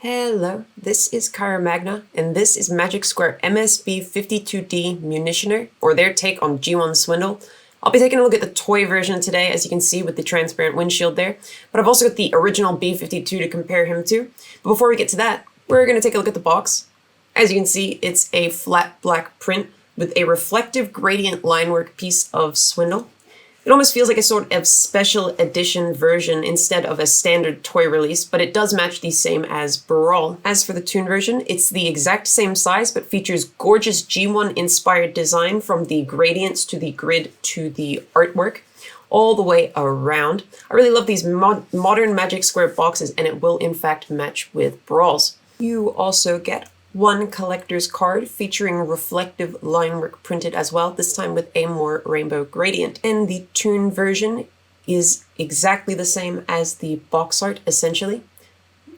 Hello, this is Kyra Magna, and this is Magic Square MS-B52D MUNITIONER, or their take on G1 Swindle. I'll be taking a look at the toy version today, as you can see with the transparent windshield there, but I've also got the original B52 to compare him to. But before we get to that, we're going to take a look at the box. As you can see, it's a flat black print with a reflective gradient linework piece of Swindle. It almost feels like a sort of special edition version instead of a standard toy release, but it does match the same as Brawl. As for the Toon version, it's the exact same size, but features gorgeous G1 inspired design from the gradients to the grid to the artwork, all the way around. I really love these modern Magic Square boxes, and it will in fact match with Brawl's. You also get one collector's card featuring reflective linework printed as well, this time with a more rainbow gradient. And the Toon version is exactly the same as the box art, essentially.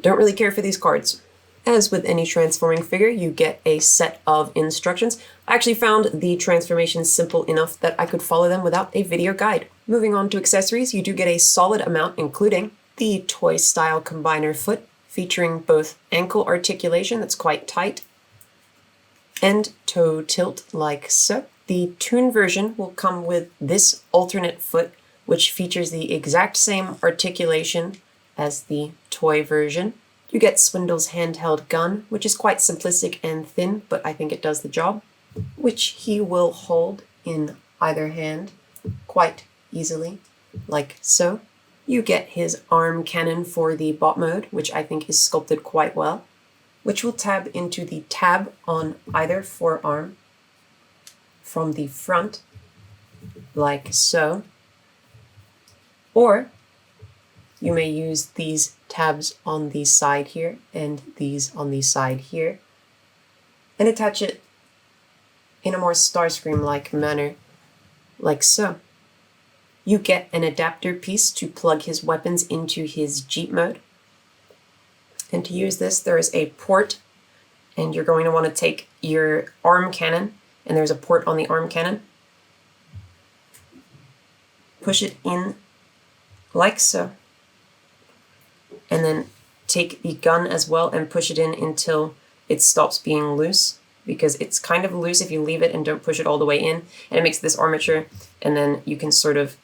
Don't really care for these cards. As with any transforming figure, you get a set of instructions. I actually found the transformations simple enough that I could follow them without a video guide. Moving on to accessories, you do get a solid amount, including the toy-style combiner foot, featuring both ankle articulation that's quite tight and toe tilt like so. The Toon version will come with this alternate foot, which features the exact same articulation as the toy version. You get Swindle's handheld gun, which is quite simplistic and thin, but I think it does the job, which he will hold in either hand quite easily, like so. You get his arm cannon for the bot mode, which I think is sculpted quite well, which will tab into the tab on either forearm from the front, like so. Or you may use these tabs on the side here and these on the side here, and attach it in a more Starscream-like manner, like so. You get an adapter piece to plug his weapons into his Jeep mode. And to use this, there is a port, and you're going to want to take your arm cannon, and there's a port on the arm cannon. Push it in like so. And then take the gun as well and push it in until it stops being loose, because it's kind of loose if you leave it and don't push it all the way in, and it makes this armature, and then you can sort of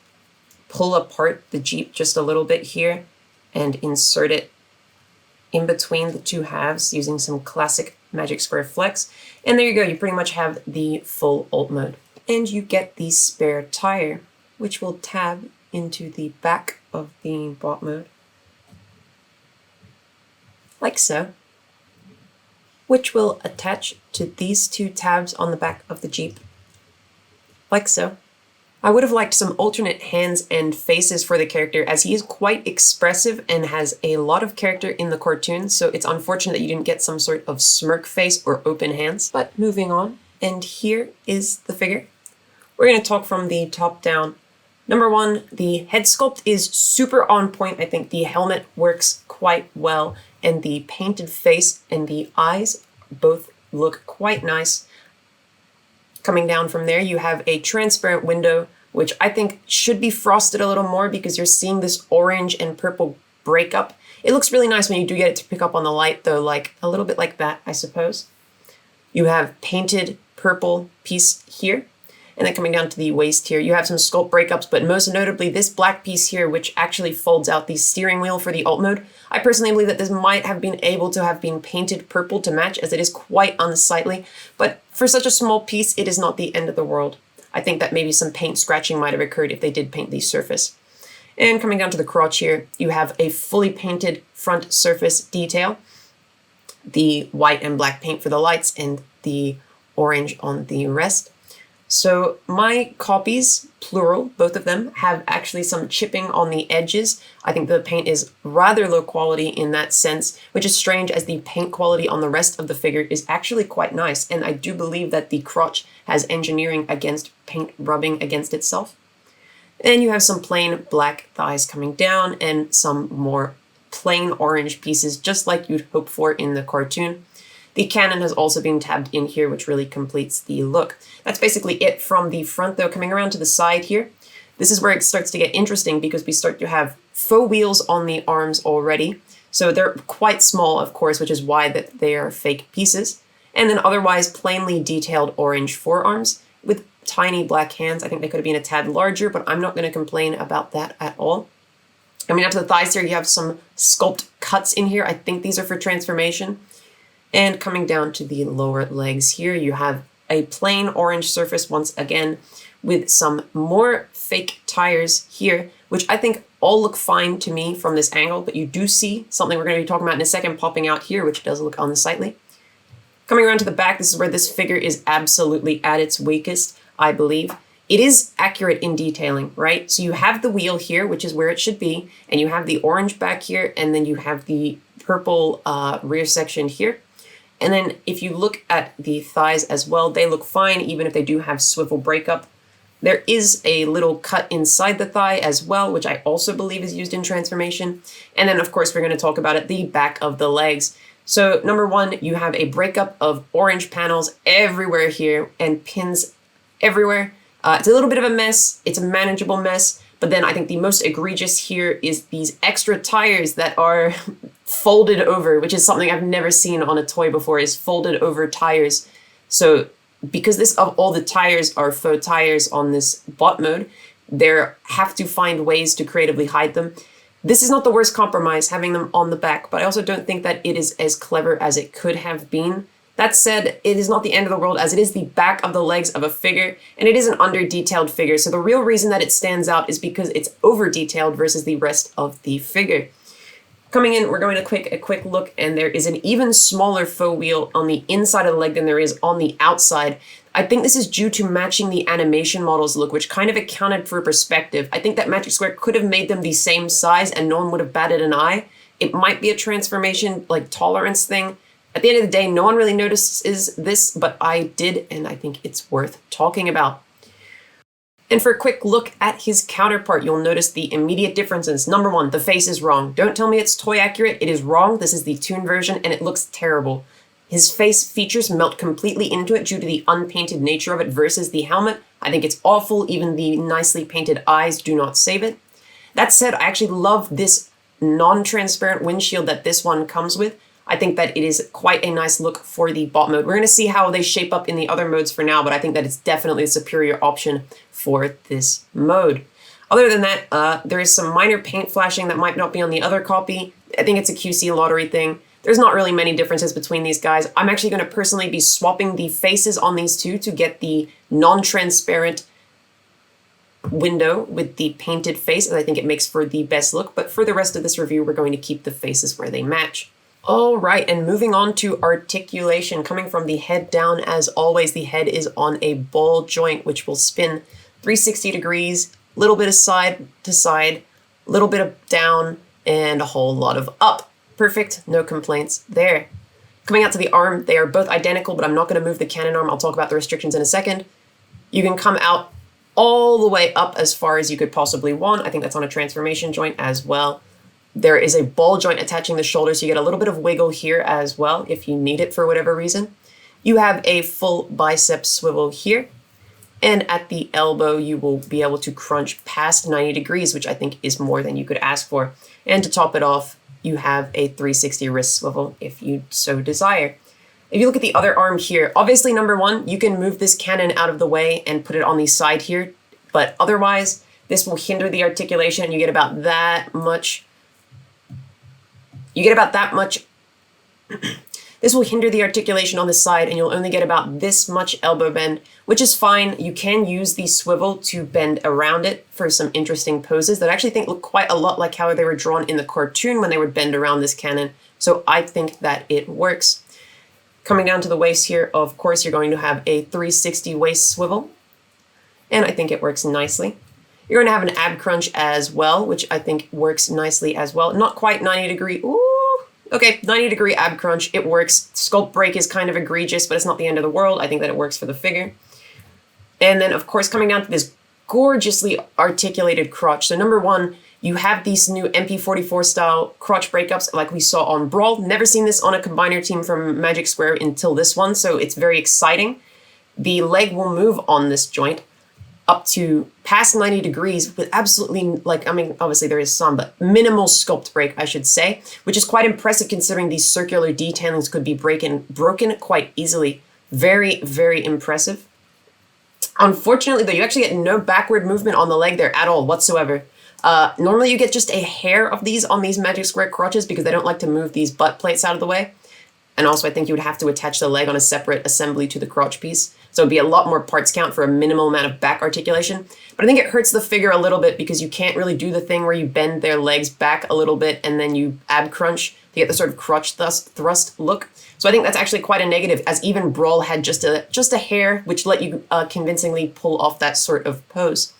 pull apart the Jeep just a little bit here and insert it in between the two halves using some classic Magic Square flex. And there you go, you pretty much have the full alt mode. And you get the spare tire, which will tab into the back of the bot mode, like so, which will attach to these two tabs on the back of the Jeep, like so. I would have liked some alternate hands and faces for the character, as he is quite expressive and has a lot of character in the cartoon, so it's unfortunate that you didn't get some sort of smirk face or open hands. But moving on, and here is the figure. We're going to talk from the top down. Number one, the head sculpt is super on point. I think the helmet works quite well, and the painted face and the eyes both look quite nice. Coming down from there, you have a transparent window, which I think should be frosted a little more because you're seeing this orange and purple breakup. It looks really nice when you do get it to pick up on the light, though, like a little bit like that, I suppose. You have painted purple piece here, and then coming down to the waist here, you have some sculpt breakups, but most notably this black piece here, which actually folds out the steering wheel for the alt mode. I personally believe that this might have been able to have been painted purple to match, as it is quite unsightly, but for such a small piece, it is not the end of the world. I think that maybe some paint scratching might have occurred if they did paint the surface. And coming down to the crotch here, you have a fully painted front surface detail, the white and black paint for the lights and the orange on the rest. So my copies, plural, both of them, have actually some chipping on the edges. I think the paint is rather low quality in that sense, which is strange as the paint quality on the rest of the figure is actually quite nice. And I do believe that the crotch has engineering against paint rubbing against itself. And you have some plain black thighs coming down and some more plain orange pieces, just like you'd hope for in the cartoon. The cannon has also been tabbed in here, which really completes the look. That's basically it from the front, though. Coming around to the side here, this is where it starts to get interesting because we start to have faux wheels on the arms already. So they're quite small, of course, which is why that they are fake pieces. And then otherwise plainly detailed orange forearms with tiny black hands. I think they could have been a tad larger, but I'm not going to complain about that at all. Coming down to the thighs here, you have some Sculpt cuts in here. I think these are for transformation. And coming down to the lower legs here, you have a plain orange surface once again with some more fake tires here, which I think all look fine to me from this angle, but you do see something we're going to be talking about in a second popping out here, which does look unsightly. Coming around to the back, this is where this figure is absolutely at its weakest, I believe. It is accurate in detailing, right? So you have the wheel here, which is where it should be, and you have the orange back here, and then you have the purple rear section here. And then if you look at the thighs as well, they look fine, even if they do have swivel breakup. There is a little cut inside the thigh as well, which I also believe is used in transformation. And then, of course, we're going to talk about it, the back of the legs. So number one, you have a breakup of orange panels everywhere here and pins everywhere. It's a little bit of a mess. It's a manageable mess. But then I think the most egregious here is these extra tires that are folded over, which is something I've never seen on a toy before, is folded over tires. So because this of all the tires are faux tires on this bot mode, they have to find ways to creatively hide them. This is not the worst compromise, having them on the back, but I also don't think that it is as clever as it could have been. That said, it is not the end of the world, as it is the back of the legs of a figure, and it is an under-detailed figure, so the real reason that it stands out is because it's over-detailed versus the rest of the figure. Coming in, we're going to take a quick look, and there is an even smaller faux wheel on the inside of the leg than there is on the outside. I think this is due to matching the animation model's look, which kind of accounted for perspective. I think that Magic Square could have made them the same size and no one would have batted an eye. It might be a transformation, like, tolerance thing. At the end of the day, no one really notices this, but I did, and I think it's worth talking about. And for a quick look at his counterpart, you'll notice the immediate differences. Number one, the face is wrong. Don't tell me it's toy accurate. It is wrong. This is the Toon version, and it looks terrible. His face features melt completely into it due to the unpainted nature of it versus the helmet. I think it's awful. Even the nicely painted eyes do not save it. That said, I actually love this non-transparent windshield that this one comes with. I think that it is quite a nice look for the bot mode. We're going to see how they shape up in the other modes for now, but I think that it's definitely a superior option for this mode. Other than that, there is some minor paint flashing that might not be on the other copy. I think it's a QC lottery thing. There's not really many differences between these guys. I'm actually going to personally be swapping the faces on these two to get the non-transparent window with the painted face, and I think it makes for the best look. But for the rest of this review, we're going to keep the faces where they match. All right, and moving on to articulation. Coming from the head down, as always, the head is on a ball joint, which will spin 360 degrees, a little bit of side to side, a little bit of down, and a whole lot of up. Perfect, no complaints there. Coming out to the arm, they are both identical, but I'm not going to move the cannon arm. I'll talk about the restrictions in a second. You can come out all the way up as far as you could possibly want. I think that's on a transformation joint as well. There is a ball joint attaching the shoulders, so you get a little bit of wiggle here as well if you need it for whatever reason. You have a full bicep swivel here, and at the elbow you will be able to crunch past 90 degrees, which I think is more than you could ask for. And to top it off, you have a 360 wrist swivel if you so desire. If you look at the other arm here, obviously number one, you can move this cannon out of the way and put it on the side here, but otherwise this will hinder the articulation, and you get about that much. This will hinder the articulation on the side, and you'll only get about this much elbow bend, which is fine. You can use the swivel to bend around it for some interesting poses that I actually think look quite a lot like how they were drawn in the cartoon when they would bend around this cannon. So I think that it works. Coming down to the waist here, of course, you're going to have a 360 waist swivel, and I think it works nicely. You're going to have an ab crunch as well, which I think works nicely as well. Not quite 90 degree. Ooh, okay, 90 degree ab crunch. It works. Sculpt break is kind of egregious, but it's not the end of the world. I think that it works for the figure. And then, of course, coming down to this gorgeously articulated crotch. So number one, you have these new MP44 style crotch breakups like we saw on Brawl. Never seen this on a combiner team from Magic Square until this one, so it's very exciting. The leg will move on this joint. up to past 90 degrees with absolutely, like, I mean, obviously there is some, but minimal sculpt break, I should say, which is quite impressive considering these circular detailings could be broken quite easily. Very, very impressive. Unfortunately, though, you actually get no backward movement on the leg there at all whatsoever. Normally you get just a hair of these on these Magic Square crotches because they don't like to move these butt plates out of the way. And also I think you would have to attach the leg on a separate assembly to the crotch piece. So it'd be a lot more parts count for a minimal amount of back articulation. But I think it hurts the figure a little bit because you can't really do the thing where you bend their legs back a little bit and then you ab crunch to get the sort of crotch thrust look. So I think that's actually quite a negative, as even Brawl had just a hair which let you convincingly pull off that sort of pose.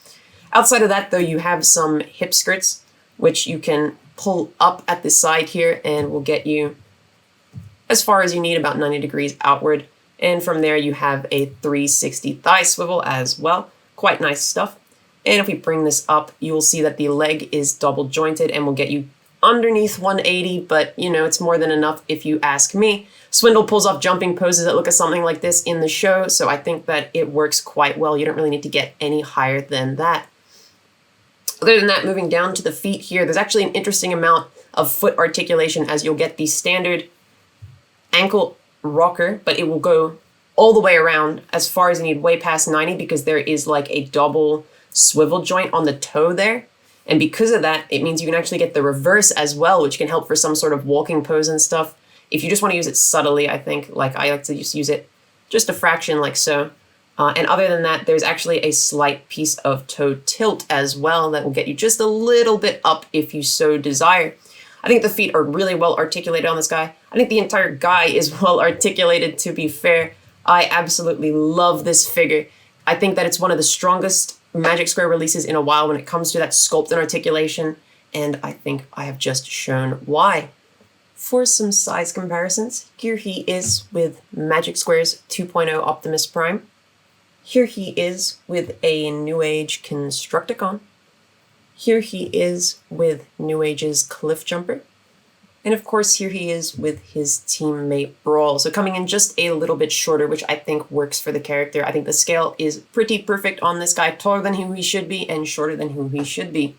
Outside of that, though, you have some hip skirts, which you can pull up at the side here and will get you as far as you need, about 90 degrees outward. And from there, you have a 360 thigh swivel as well. Quite nice stuff. And if we bring this up, you will see that the leg is double jointed and will get you underneath 180, but you know, it's more than enough if you ask me. Swindle pulls off jumping poses that look at something like this in the show, so I think that it works quite well. You don't really need to get any higher than that. Other than that, moving down to the feet here, there's actually an interesting amount of foot articulation, as you'll get the standard ankle rocker, but it will go all the way around as far as you need, way past 90, because there is like a double swivel joint on the toe there. And because of that, it means you can actually get the reverse as well, which can help for some sort of walking pose and stuff. If you just want to use it subtly, I think, like I like to just use it just a fraction like so. And other than that, there's actually a slight piece of toe tilt as well that will get you just a little bit up if you so desire. I think the feet are really well articulated on this guy. I think the entire guy is well articulated, to be fair. I absolutely love this figure. I think that it's one of the strongest Magic Square releases in a while when it comes to that sculpt and articulation, and I think I have just shown why. For some size comparisons, here he is with Magic Square's 2.0 Optimus Prime. Here he is with a New Age Constructicon. Here he is with New Age's Cliff Jumper. And of course, here he is with his teammate Brawl. So coming in just a little bit shorter, which I think works for the character. I think the scale is pretty perfect on this guy, taller than who he should be and shorter than who he should be.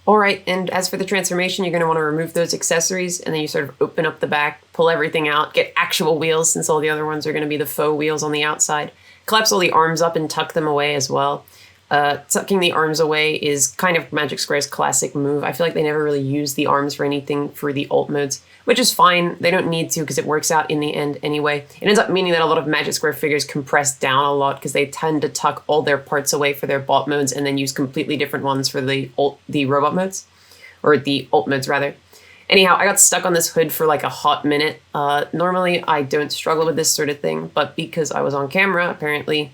All right, and as for the transformation, you're going to want to remove those accessories, and then you sort of open up the back, pull everything out, get actual wheels, since all the other ones are going to be the faux wheels on the outside. Collapse all the arms up and tuck them away as well. Tucking the arms away is kind of Magic Square's classic move. I feel like they never really use the arms for anything for the alt modes, which is fine. They don't need to because it works out in the end anyway. It ends up meaning that a lot of Magic Square figures compress down a lot because they tend to tuck all their parts away for their bot modes and then use completely different ones for the robot modes, or the alt modes rather. Anyhow, I got stuck on this hood for like a hot minute. Normally I don't struggle with this sort of thing, but because I was on camera, apparently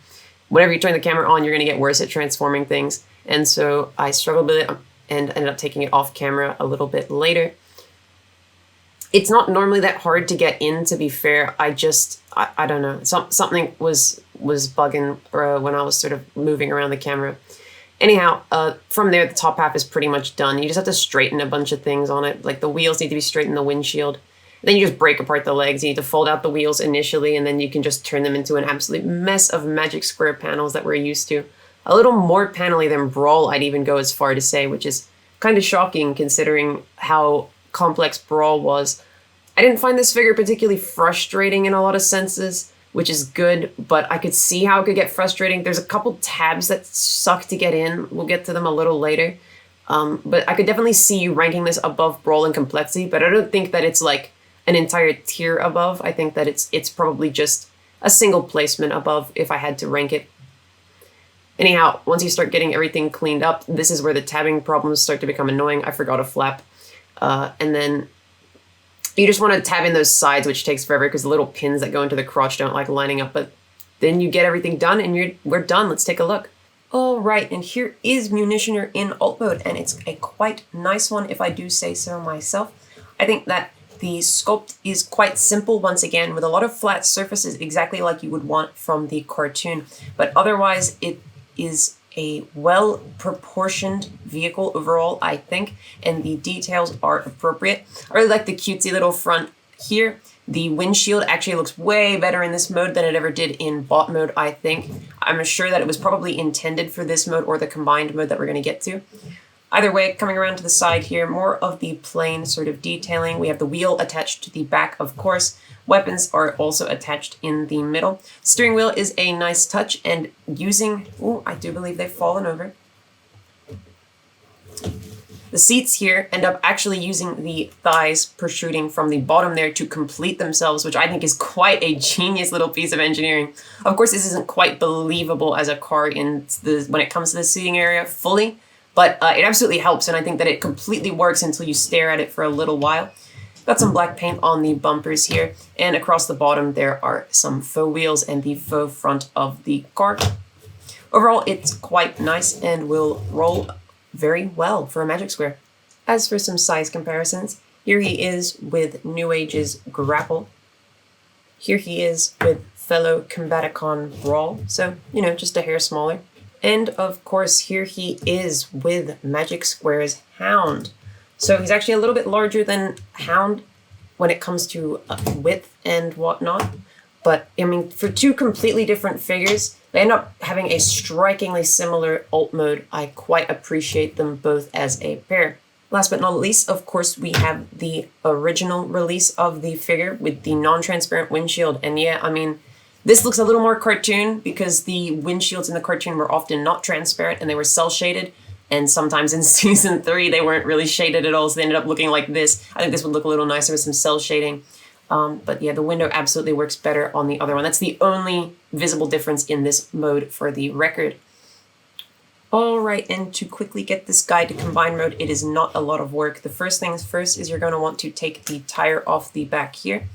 whenever you turn the camera on, you're going to get worse at transforming things. And so I struggled with it and ended up taking it off camera a little bit later. It's not normally that hard to get in, to be fair. I don't know. Something was bugging when I was sort of moving around the camera. Anyhow, from there, the top half is pretty much done. You just have to straighten a bunch of things on it. Like the wheels need to be straight in the windshield. Then you just break apart the legs. You need to fold out the wheels initially, and then you can just turn them into an absolute mess of Magic Square panels that we're used to. A little more panelly than Brawl, I'd even go as far to say, which is kind of shocking considering how complex Brawl was. I didn't find this figure particularly frustrating in a lot of senses, which is good, but I could see how it could get frustrating. There's a couple tabs that suck to get in. We'll get to them a little later. But I could definitely see you ranking this above Brawl in complexity, but I don't think that it's like an entire tier above. I think that it's probably just a single placement above if I had to rank it. Anyhow, once you start getting everything cleaned up, this is where the tabbing problems start to become annoying. I forgot a flap. And then you just want to tab in those sides, which takes forever because the little pins that go into the crotch don't like lining up. But then you get everything done and we're done. Let's take a look. All right, and here is Munitioner in alt mode, and it's a quite nice one if I do say so myself. I think that the sculpt is quite simple once again, with a lot of flat surfaces, exactly like you would want from the cartoon. But otherwise, it is a well-proportioned vehicle overall, I think, and the details are appropriate. I really like the cutesy little front here. The windshield actually looks way better in this mode than it ever did in bot mode, I think. I'm sure that it was probably intended for this mode or the combined mode that we're going to get to. Either way, coming around to the side here, more of the plain sort of detailing. We have the wheel attached to the back, of course. Weapons are also attached in the middle. Steering wheel is a nice touch, and using... Ooh, I do believe they've fallen over. The seats here end up actually using the thighs protruding from the bottom there to complete themselves, which I think is quite a genius little piece of engineering. Of course, this isn't quite believable as a car when it comes to the seating area fully, but it absolutely helps, and I think that it completely works until you stare at it for a little while. Got some black paint on the bumpers here, and across the bottom there are some faux wheels and the faux front of the car. Overall, it's quite nice and will roll very well for a Magic Square. As for some size comparisons, here he is with New Age's Grapple. Here he is with fellow Combaticon Brawl, so, you know, just a hair smaller. And of course, here he is with Magic Square's Hound. So he's actually a little bit larger than Hound when it comes to width and whatnot. But, I mean, for two completely different figures, they end up having a strikingly similar ult mode. I quite appreciate them both as a pair. Last but not least, of course, we have the original release of the figure with the non-transparent windshield. And yeah, I mean, this looks a little more cartoon because the windshields in the cartoon were often not transparent and they were cel-shaded. And sometimes in Season 3, they weren't really shaded at all, so they ended up looking like this. I think this would look a little nicer with some cel shading. But yeah, the window absolutely works better on the other one. That's the only visible difference in this mode for the record. Alright, and to quickly get this guy to combine mode, it is not a lot of work. The first things first is you're going to want to take the tire off the back here.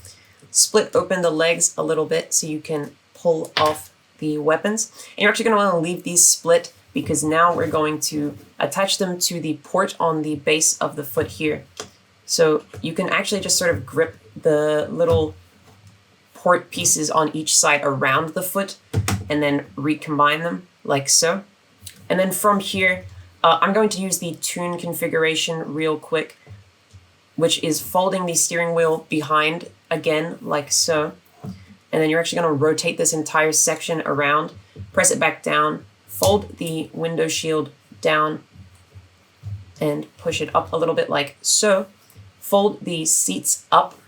Split open the legs a little bit so you can pull off the weapons. And you're actually going to want to leave these split because now we're going to attach them to the port on the base of the foot here. So you can actually just sort of grip the little port pieces on each side around the foot and then recombine them like so. And then from here, I'm going to use the Toon configuration real quick, which is folding the steering wheel behind again like so. And then you're actually going to rotate this entire section around, press it back down, fold the window shield down and push it up a little bit like so. Fold the seats up,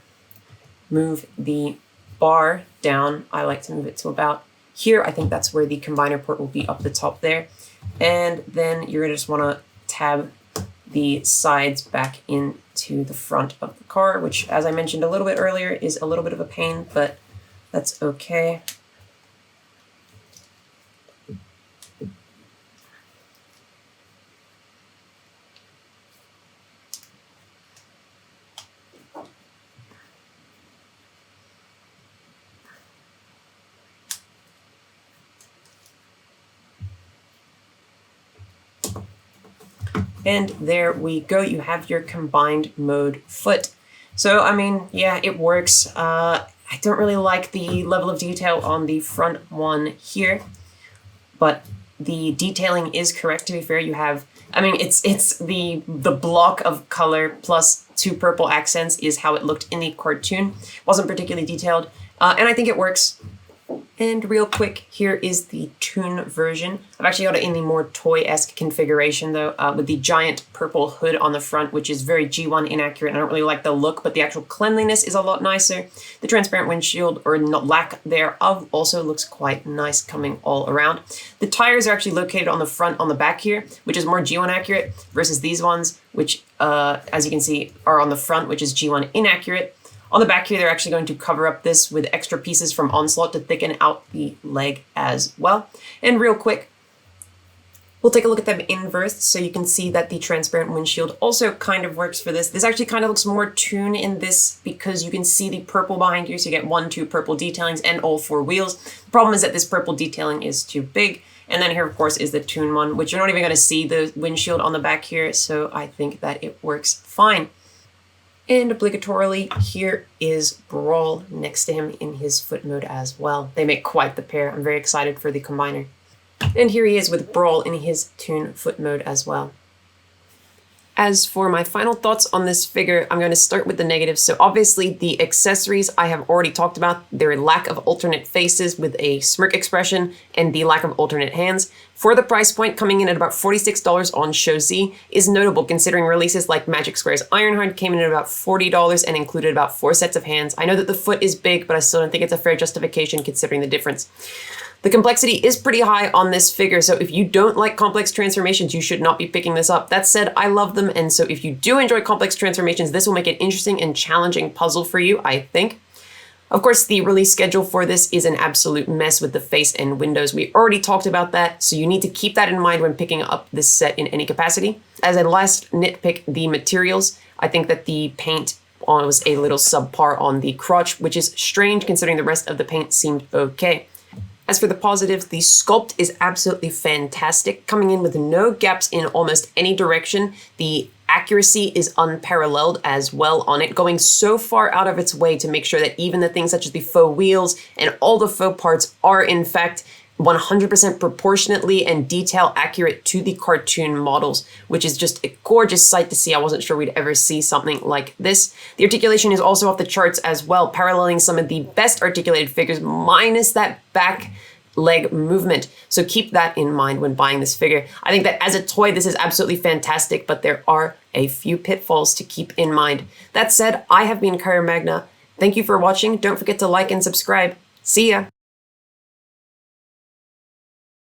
move the bar down. I like to move it to about here. I think that's where the combiner port will be up the top there. And then you're going to just want to tab the sides back into the front of the car, which, as I mentioned a little bit earlier, is a little bit of a pain, but that's okay. And there we go, you have your combined mode foot. So, I mean, yeah, it works. I don't really like the level of detail on the front one here, but the detailing is correct, to be fair. You have, I mean, it's the block of color plus two purple accents is how it looked in the cartoon. Wasn't particularly detailed, and I think it works. And real quick, here is the Toon version. I've actually got it in the more toy-esque configuration, though, with the giant purple hood on the front, which is very G1 inaccurate. I don't really like the look, but the actual cleanliness is a lot nicer. The transparent windshield, or lack thereof, also looks quite nice coming all around. The tires are actually located on the front, on the back here, which is more G1 accurate, versus these ones, which, as you can see, are on the front, which is G1 inaccurate. On the back here, they're actually going to cover up this with extra pieces from Onslaught to thicken out the leg as well. And real quick, we'll take a look at them inversed so you can see that the transparent windshield also kind of works for this. This actually kind of looks more Toon in this because you can see the purple behind here, so you get 2 purple detailings and all 4 wheels. The problem is that this purple detailing is too big. And then here, of course, is the Toon one, which you're not even going to see the windshield on the back here, so I think that it works fine. And obligatorily, here is Brawl next to him in his foot mode as well. They make quite the pair. I'm very excited for the combiner. And here he is with Brawl in his Toon foot mode as well. As for my final thoughts on this figure, I'm going to start with the negatives. So obviously the accessories I have already talked about, their lack of alternate faces with a smirk expression and the lack of alternate hands. For the price point, coming in at about $46 on Show Z is notable considering releases like Magic Square's Ironheart came in at about $40 and included about 4 sets of hands. I know that the foot is big, but I still don't think it's a fair justification considering the difference. The complexity is pretty high on this figure, so if you don't like complex transformations, you should not be picking this up. That said, I love them, and so if you do enjoy complex transformations, this will make an interesting and challenging puzzle for you, I think. Of course, the release schedule for this is an absolute mess with the face and windows. We already talked about that, so you need to keep that in mind when picking up this set in any capacity. As a last nitpick, the materials, I think that the paint was a little subpar on the crotch, which is strange considering the rest of the paint seemed okay. As for the positives, the sculpt is absolutely fantastic, coming in with no gaps in almost any direction. The accuracy is unparalleled as well on it, going so far out of its way to make sure that even the things such as the faux wheels and all the faux parts are in fact 100% proportionately and detail accurate to the cartoon models, which is just a gorgeous sight to see. I wasn't sure we'd ever see something like this. The articulation is also off the charts as well, paralleling some of the best articulated figures minus that back leg movement. So keep that in mind when buying this figure. I think that as a toy, this is absolutely fantastic, but there are a few pitfalls to keep in mind. That said, I have been Magna. Thank you for watching. Don't forget to like and subscribe. See ya!